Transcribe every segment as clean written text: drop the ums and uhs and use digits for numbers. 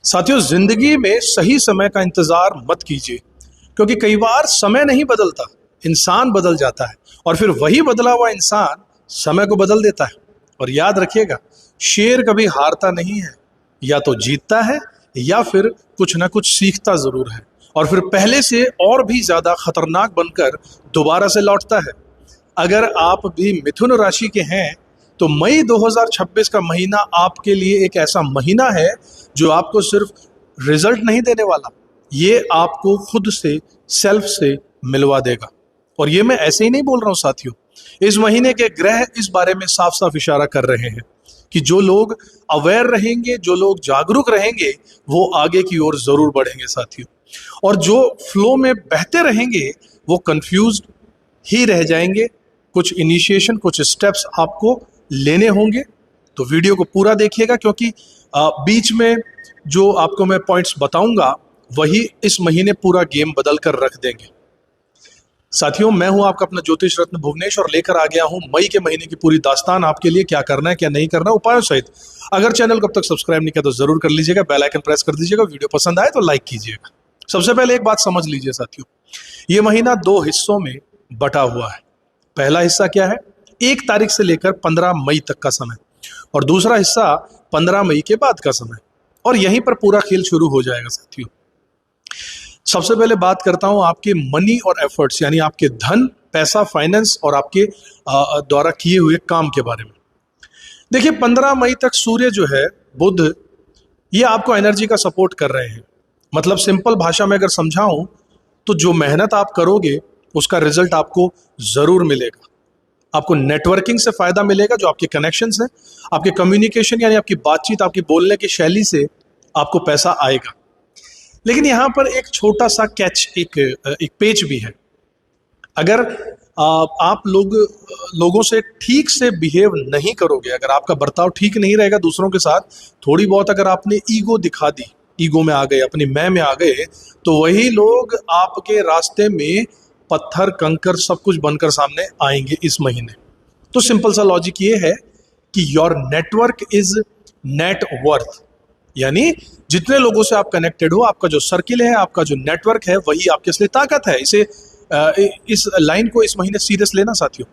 साथियों, जिंदगी में सही समय का इंतजार मत कीजिए, क्योंकि कई बार समय नहीं बदलता, इंसान बदल जाता है और फिर वही बदला हुआ इंसान समय को बदल देता है। और याद रखिएगा, शेर कभी हारता नहीं है, या तो जीतता है या फिर कुछ ना कुछ सीखता जरूर है और फिर पहले से और भी ज्यादा खतरनाक बनकर दोबारा से लौटता है। अगर आप भी मिथुन राशि के हैं तो मई 2026 का महीना आपके लिए एक ऐसा महीना है जो आपको सिर्फ रिजल्ट नहीं देने वाला, ये आपको खुद से, सेल्फ से मिलवा देगा। और ये मैं ऐसे ही नहीं बोल रहा हूं साथियों, इस महीने के ग्रह इस बारे में साफ साफ इशारा कर रहे हैं कि जो लोग अवेयर रहेंगे, जो लोग जागरूक रहेंगे, वो आगे की ओर जरूर बढ़ेंगे साथियों। और जो फ्लो में बहते रहेंगे वो कंफ्यूज्ड ही रह जाएंगे। कुछ इनिशिएशन, कुछ स्टेप्स आपको लेने होंगे, तो वीडियो को पूरा देखिएगा, क्योंकि बीच में जो आपको मैं पॉइंट्स बताऊंगा वही इस महीने पूरा गेम बदल कर रख देंगे। साथियों, मैं हूं आपका अपना ज्योतिष रत्न भुवनेश और लेकर आ गया हूं मई के महीने की पूरी दास्तान आपके लिए, क्या करना है क्या नहीं करना, उपायों सहित। अगर चैनल को अब तक सब्सक्राइब नहीं किया तो जरूर कर लीजिएगा, बेल आइकन प्रेस कर दीजिएगा, वीडियो पसंद आए तो लाइक कीजिएगा। सबसे पहले एक बात समझ लीजिए साथियों, ये महीना 2 हिस्सों में बटा हुआ है। पहला हिस्सा क्या है? 1 तारीख से लेकर 15 मई तक का समय, और दूसरा हिस्सा 15 मई के बाद का समय, और यहीं पर पूरा खेल शुरू हो जाएगा साथियों। सबसे पहले बात करता हूं आपके मनी और एफर्ट्स, यानी आपके धन, पैसा, फाइनेंस और आपके द्वारा किए हुए काम के बारे में। देखिए, 15 मई तक सूर्य जो है, बुध, ये आपको एनर्जी का सपोर्ट कर रहे हैं। मतलब सिंपल भाषा में अगर समझाऊं तो जो मेहनत आप करोगे उसका रिजल्ट आपको जरूर मिलेगा। आपको नेटवर्किंग से फायदा मिलेगा, जो आपके कनेक्शंस हैं, आपके कम्युनिकेशन यानी आपकी बातचीत, आपकी बोलने की शैली से आपको पैसा आएगा। लेकिन यहां पर एक छोटा सा कैच, एक पेच भी है। अगर आप लोगों से ठीक से बिहेव नहीं करोगे, अगर आपका बर्ताव ठीक नहीं रहेगा दूसरों के साथ, थोड़ी बहुत अगर आपने ईगो दिखा दी, ईगो में आ गए, अपनी मैं में आ गए, तो वही लोग आपके रास्ते में पत्थर, कंकर सब कुछ बनकर सामने आएंगे इस महीने। तो सिंपल सा लॉजिक ये है कि your network is net worth, यानी जितने लोगों से आप कनेक्टेड हो, आपका जो सर्किल है, आपका जो नेटवर्क है, वही आपके असली ताकत है। इस लाइन को इस महीने सीरियस लेना साथियों।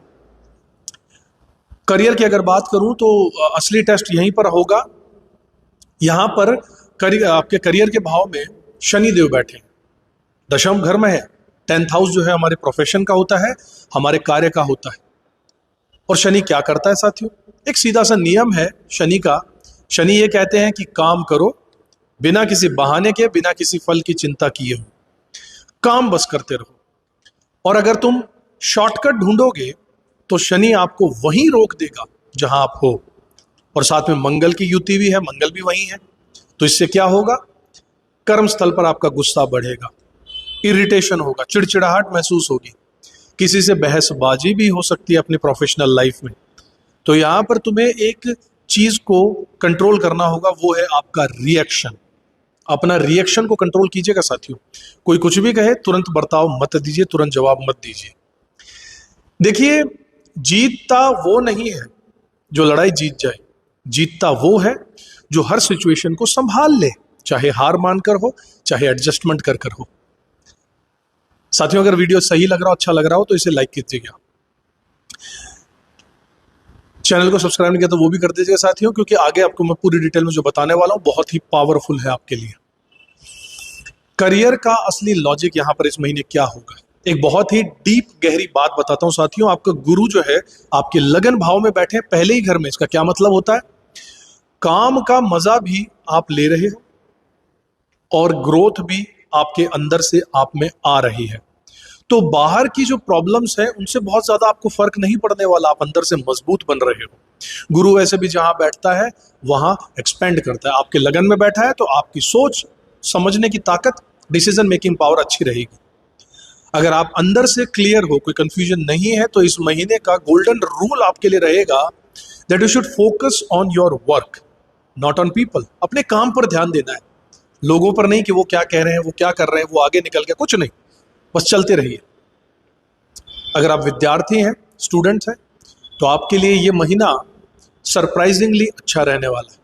करियर की अगर बात करूं तो असली टेस्ट यहीं पर होगा। यहां पर आपके करियर के भाव में शनि देव बैठे हैं, दशम घर में है। 10th हाउस जो है हमारे प्रोफेशन का होता है, हमारे कार्य का होता है। और शनि क्या करता है साथियों? एक सीधा सा नियम है शनि का। शनि ये कहते हैं कि काम करो बिना किसी बहाने के, बिना किसी फल की चिंता किए हो, काम बस करते रहो। और अगर तुम शॉर्टकट ढूंढोगे तो शनि आपको वहीं रोक देगा जहां आप हो। और साथ में मंगल की युति भी है, मंगल भी वहीं है। तो इससे क्या होगा? कर्म स्थल पर आपका गुस्सा बढ़ेगा, इरिटेशन होगा, चिड़चिड़ाहट महसूस होगी, किसी से बहसबाजी भी हो सकती है अपनी प्रोफेशनल लाइफ में। तो यहां पर तुम्हें एक चीज को कंट्रोल करना होगा, वो है आपका रिएक्शन। अपना रिएक्शन को कंट्रोल कीजिएगा साथियों। कोई कुछ भी कहे तुरंत बर्ताव मत दीजिए, तुरंत जवाब मत दीजिए। देखिए, जीतता वो नहीं है जो लड़ाई जीत जाए, जीतता वो है जो हर सिचुएशन को संभाल ले, चाहे हार मानकर हो, चाहे एडजस्टमेंट कर कर हो। साथियों, अगर वीडियो सही लग रहा हो, अच्छा लग रहा हो, तो इसे लाइक कीजिएगा। चैनल को सब्सक्राइब नहीं किया तो वो भी कर दीजिएगा साथियों, क्योंकि आगे आपको मैं पूरी डिटेल में जो बताने वाला हूं बहुत ही पावरफुल है आपके लिए। करियर का असली लॉजिक यहां पर इस महीने क्या होगा, एक बहुत ही डीप गहरी बात बताता हूं साथियों। आपका गुरु जो है आपके लगन भाव में बैठे पहले ही घर में। इसका क्या मतलब होता है? काम का मजा भी आप ले रहे हो और ग्रोथ भी आपके अंदर से आप में आ रही है। तो बाहर की जो प्रॉब्लम्स है उनसे बहुत ज्यादा आपको फर्क नहीं पड़ने वाला, आप अंदर से मजबूत बन रहे हो। गुरु वैसे भी जहां बैठता है वहां एक्सपेंड करता है। आपके लगन में बैठा है तो आपकी सोच, समझने की ताकत, डिसीजन मेकिंग पावर अच्छी रहेगी। अगर आप अंदर से क्लियर हो, कोई कंफ्यूजन नहीं है, तो इस महीने का गोल्डन रूल आपके लिए रहेगा that you should focus on your work, not on people. अपने काम पर ध्यान देना है, लोगों पर नहीं कि वो क्या कह रहे हैं, वो क्या कर रहे हैं, वो आगे निकल गया, कुछ नहीं, बस चलते रहिए। अगर आप विद्यार्थी हैं, स्टूडेंट्स हैं, तो आपके लिए ये महीना सरप्राइजिंगली अच्छा रहने वाला है।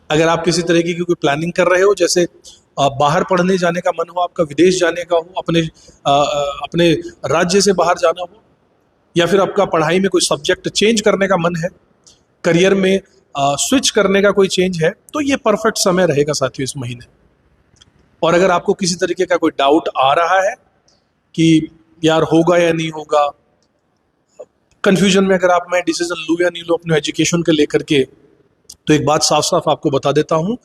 अगर आप किसी तरीके की कोई प्लानिंग कर रहे हो, जैसे बाहर पढ़ने जाने का मन हो, आपका विदेश जाने का हो, अपने राज्य से बाहर जाना हो, या फिर आपका पढ़ाई में कोई सब्जेक्ट चेंज करने का मन है, करियर में स्विच करने का कोई चेंज है, तो ये परफेक्ट समय रहेगा साथियों इस महीने। और अगर आपको किसी तरीके का कोई डाउट आ रहा है कि यार होगा या नहीं होगा, कंफ्यूजन में अगर आप मैं डिसीजन लूँ या नहीं लूँ अपने एजुकेशन के लेकर के, तो एक बात साफ साफ आपको बता देता हूँ,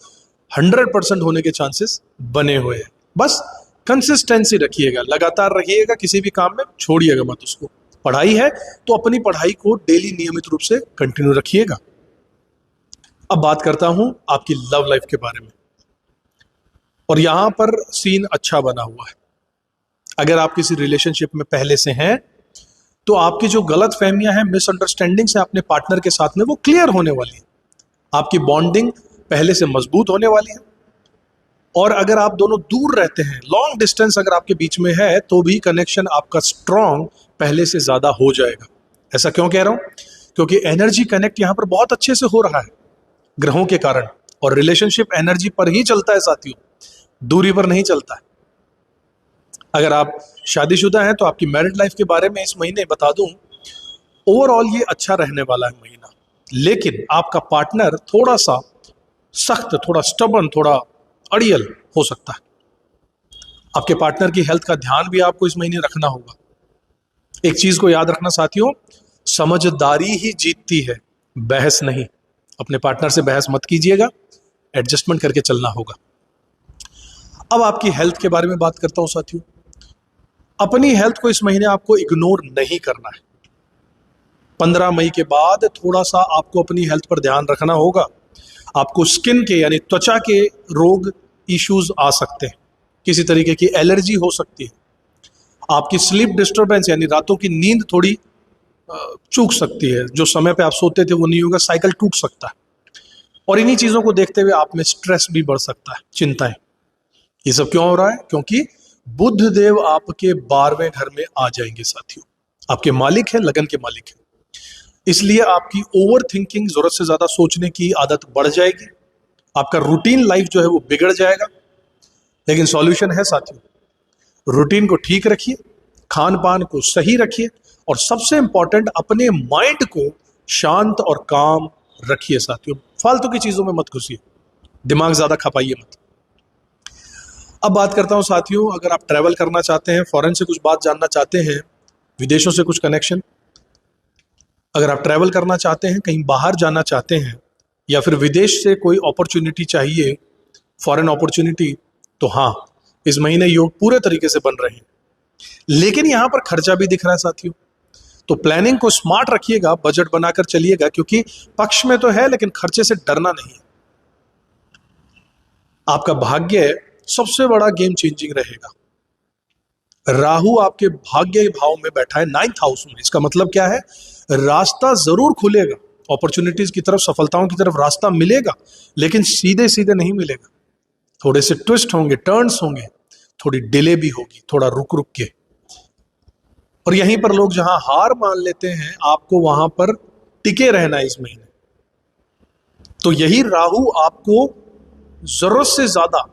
100% होने के चांसेस बने हुए हैं। बस कंसिस्टेंसी रखिएगा, लगातार रहिएगा, किसी भी काम में छोड़िएगा मत उसको। पढ़ाई है तो अपनी पढ़ाई को डेली नियमित रूप से कंटिन्यू रखिएगा। अब बात करता हूं आपकी लव लाइफ के बारे में, और यहां पर सीन अच्छा बना हुआ है। अगर आप किसी रिलेशनशिप में पहले से हैं तो आपकी जो गलत फहमियां हैं, मिसअंडरस्टैंडिंग से अपने पार्टनर के साथ में, वो क्लियर होने वाली है। आपकी बॉन्डिंग पहले से मजबूत होने वाली है। और अगर आप दोनों दूर रहते हैं, लॉन्ग डिस्टेंस अगर आपके बीच में है, तो भी कनेक्शन आपका स्ट्रांग पहले से ज्यादा हो जाएगा। ऐसा क्यों कह रहा हूं? क्योंकि एनर्जी कनेक्ट यहां पर बहुत अच्छे से हो रहा है ग्रहों के कारण, और रिलेशनशिप एनर्जी पर ही चलता है साथियों, दूरी पर नहीं चलता है। अगर आप शादीशुदा हैं तो आपकी मैरिड लाइफ के बारे में इस महीने बता दूं, ओवरऑल ये अच्छा रहने वाला है महीना। लेकिन आपका पार्टनर थोड़ा सा सख्त, थोड़ा स्टबर्न, थोड़ा अड़ियल हो सकता है। आपके पार्टनर की हेल्थ का ध्यान भी आपको इस महीने रखना होगा। एक चीज को याद रखना साथियों, समझदारी ही जीतती है, बहस नहीं। अपने पार्टनर से बहस मत कीजिएगा, एडजस्टमेंट करके चलना होगा। अब आपकी हेल्थ के बारे में बात करता हूं साथियों। अपनी हेल्थ को इस महीने आपको इग्नोर नहीं करना है। 15 मई के बाद थोड़ा सा आपको अपनी हेल्थ पर ध्यान रखना होगा। आपको स्किन के यानी त्वचा के रोग, इश्यूज आ सकते हैं, किसी तरीके की एलर्जी हो सकती है, आपकी स्लीप डिस्टर्बेंस यानी रातों की नींद थोड़ी चूक सकती है, जो समय पे आप सोते थे वो नहीं होगा, साइकिल टूट सकता है। और इन्हीं चीजों को देखते हुए आप में स्ट्रेस भी बढ़ सकता है, चिंताएं। ये सब क्यों हो रहा है? क्योंकि बुध देव आपके 12वें घर में आ जाएंगे साथियों। आपके मालिक है, लगन के मालिक है। इसलिए आपकी ओवर थिंकिंग, जरूरत से ज्यादा सोचने की आदत बढ़ जाएगी। आपका रूटीन लाइफ जो है वो बिगड़ जाएगा। लेकिन सॉल्यूशन है साथियों, रूटीन को ठीक रखिए, खान पान को सही रखिए, और सबसे इंपॉर्टेंट अपने माइंड को शांत और काम रखिए साथियों। फालतू की चीजों में मत घुसिए, दिमाग ज्यादा खपाइए मत। अब बात करता हूं साथियों, अगर आप ट्रैवल करना चाहते हैं, फॉरेन से कुछ बात जानना चाहते हैं, विदेशों से कुछ कनेक्शन, अगर आप ट्रैवल करना चाहते हैं, कहीं बाहर जाना चाहते हैं, या फिर विदेश से कोई अपॉर्चुनिटी चाहिए, फॉरेन अपॉर्चुनिटी, तो हाँ, इस महीने योग पूरे तरीके से बन रहे हैं। लेकिन यहां पर खर्चा भी दिख रहा है साथियों, तो प्लानिंग को स्मार्ट रखिएगा, बजट बनाकर चलिएगा, क्योंकि पक्ष में तो है लेकिन खर्चे से डरना नहीं है। आपका भाग्य सबसे बड़ा गेम चेंजिंग रहेगा। राहु आपके भाग्य भाव में बैठा है 9th हाउस में। इसका मतलब क्या है? रास्ता जरूर खुलेगा, अपॉर्चुनिटीज की तरफ, सफलताओं की तरफ रास्ता मिलेगा, लेकिन सीधे सीधे नहीं मिलेगा। थोड़े से ट्विस्ट होंगे, टर्न्स होंगे, थोड़ी डिले भी होगी, थोड़ा रुक रुक के। और यहीं पर लोग जहां हार मान लेते हैं, आपको वहां पर टिके रहना है इस महीने। तो यही राहु आपको जरूरत से ज्यादा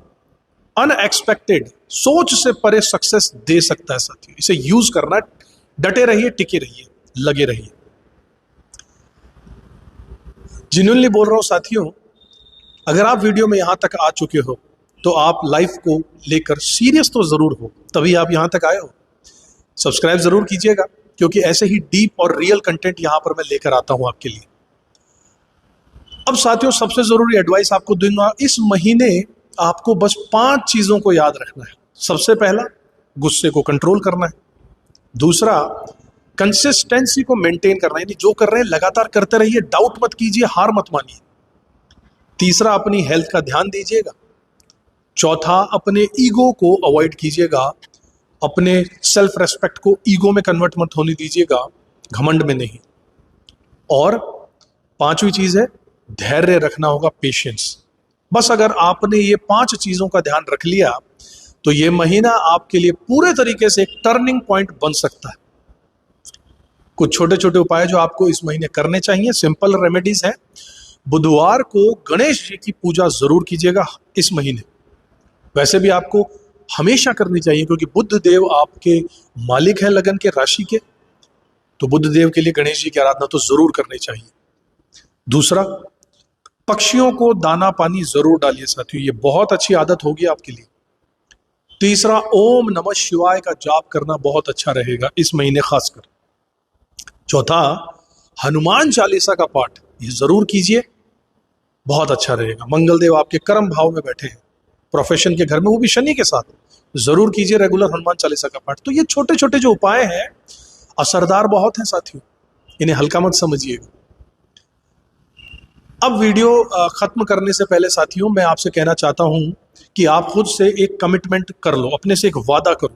अनएक्सपेक्टेड, सोच से परे सक्सेस दे सकता है साथियों। इसे यूज करना, डटे रहिए, टिके रहिए, लगे रहिए। जेन्युइनली बोल रहा हूं साथियों, अगर आप वीडियो में यहां तक आ चुके हो तो आप लाइफ को लेकर सीरियस तो जरूर हो, तभी आप यहां तक आए हो। सब्सक्राइब जरूर कीजिएगा, क्योंकि ऐसे ही डीप और रियल कंटेंट यहां पर मैं लेकर आता हूं आपके लिए। अब साथियों, सबसे जरूरी एडवाइस आपको दूंगा, इस महीने आपको बस 5 चीजों को याद रखना है। सबसे पहला, गुस्से को कंट्रोल करना है। दूसरा, कंसिस्टेंसी को मेंटेन करना है, यानी जो कर रहे हैं लगातार करते रहिए, डाउट मत कीजिए, हार मत मानिए। तीसरा, अपनी हेल्थ का ध्यान दीजिएगा। चौथा, अपने ईगो को अवॉइड कीजिएगा, अपने सेल्फ रेस्पेक्ट को ईगो में कन्वर्ट मत होने दीजिएगा, घमंड में नहीं। और 5वीं चीज है, धैर्य रखना होगा, पेशेंस। बस अगर आपने ये 5 चीजों का ध्यान रख लिया तो ये महीना आपके लिए पूरे तरीके से एक टर्निंग पॉइंट बन सकता है। कुछ छोटे छोटे उपाय जो आपको इस महीने करने चाहिए, सिंपल रेमेडीज है, बुधवार को गणेश जी की पूजा जरूर कीजिएगा इस महीने। वैसे भी आपको हमेशा करनी चाहिए, क्योंकि बुध देव आपके मालिक हैं लगन के, राशि के। तो बुध देव के लिए गणेश जी की आराधना तो जरूर करनी चाहिए। दूसरा, पक्षियों को दाना पानी जरूर डालिए साथियों, ये बहुत अच्छी आदत होगी आपके लिए। तीसरा, ओम नमः शिवाय का जाप करना बहुत अच्छा रहेगा इस महीने खासकर। चौथा, हनुमान चालीसा का पाठ ये जरूर कीजिए, बहुत अच्छा रहेगा। मंगलदेव आपके कर्म भाव में बैठे हैं, प्रोफेशन के घर में, वो भी शनि के साथ। जरूर कीजिए रेगुलर हनुमान चालीसा का पाठ। तो ये छोटे छोटे जो उपाय हैं असरदार बहुत हैं साथियों, इन्हें हल्का मत समझिएगा। अब वीडियो खत्म करने से पहले साथियों, मैं आपसे कहना चाहता हूं कि आप खुद से एक कमिटमेंट कर लो, अपने से एक वादा करो,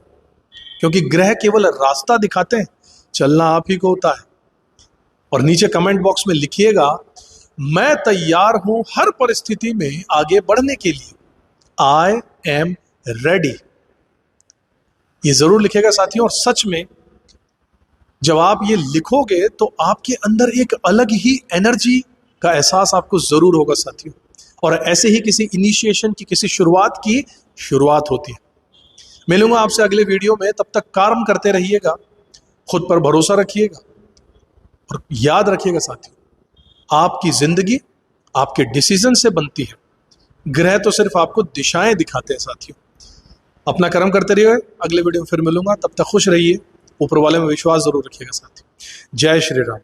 क्योंकि ग्रह केवल रास्ता दिखाते हैं, चलना आप ही को होता है। और नीचे कमेंट बॉक्स में लिखिएगा, मैं तैयार हूं हर परिस्थिति में आगे बढ़ने के लिए, आई एम रेडी। ये जरूर लिखेगा साथियों। और सच में जब आप ये लिखोगे तो आपके अंदर एक अलग ही एनर्जी का एहसास आपको जरूर होगा साथियों। और ऐसे ही किसी इनिशिएशन की, किसी शुरुआत की शुरुआत होती है। मिलूंगा आपसे अगले वीडियो में, तब तक काम करते रहिएगा, खुद पर भरोसा रखिएगा और याद रखिएगा साथियों, आपकी जिंदगी आपके डिसीजन से बनती है, ग्रह तो सिर्फ आपको दिशाएं दिखाते हैं साथियों। अपना कर्म करते रहिए, अगले वीडियो में फिर मिलूंगा, तब तक खुश रहिए, ऊपर वाले में विश्वास जरूर रखिएगा साथियों। जय श्री राम।